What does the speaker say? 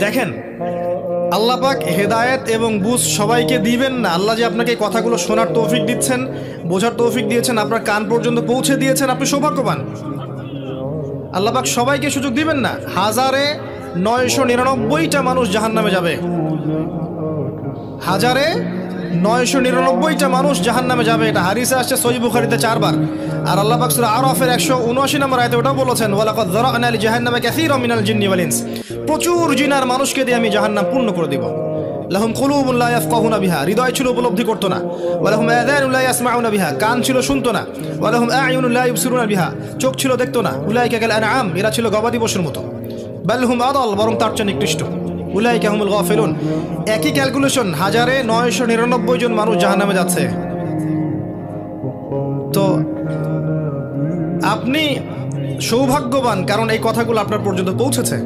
দেখেন, আল্লাহ পাক হেদায়েত এবং বুঝ সবাইকে দিবেন না। আল্লাহ যে আপনাকে এই কথাগুলো শোনার তৌফিক দিচ্ছেন, বোঝার তৌফিক দিয়েছেন, আপনার কান পর্যন্ত পৌঁছে দিয়েছেন, আপনি সৌভাগ্যবান। আল্লাহ পাক সবাইকে সুযোগ দিবেন না। 1999টা মানুষ জাহান্নামে যাবে, 1999টা মানুষ জাহান্নামে যাবে। এটা হাদিসে আসছে সহিহ বুখারীতে 4 বার। আর আল্লাহ পাক সূরা আরাফের 179 নম্বর আয়াতে ওটাও বলেছেন, ওয়ালাকাদ যারা'না লিজাহান্নামা কাসীরাম মিনাল জিন্নি ওয়াল ইনস। প্রচুর জিন আর মানুষকে দিয়ে আমি জাহান্নাম পূর্ণ করে দেব। লাহুম কুলুবুন লা ইয়াফকাহুনা বিহা, হৃদয় ছিল উপলব্ধি করতো না। ওয়ালাহুম আযানুন লা ইয়াসমাউনা বিহা, কান ছিল শুনতো না। ওয়ালাহুম আ'য়ুনুন লা ইবসিরুনা বিহা, চোখ ছিল দেখতো না। উলাইকা কাল আনআম, এরা ছিল গবাদি পশুর মতো। বাল হুম আদাল, বরং তার চেয়ে নিকৃষ্ট। উলাইকা হুমুল গাফিলুন। একই ক্যালকুলেশন, 1999 জন মানুষ জাহান্নামে যাচ্ছে। তো আপনি সৌভাগ্যবান, কারণ এই কথাগুলো আপনার পর্যন্ত পৌঁছেছে।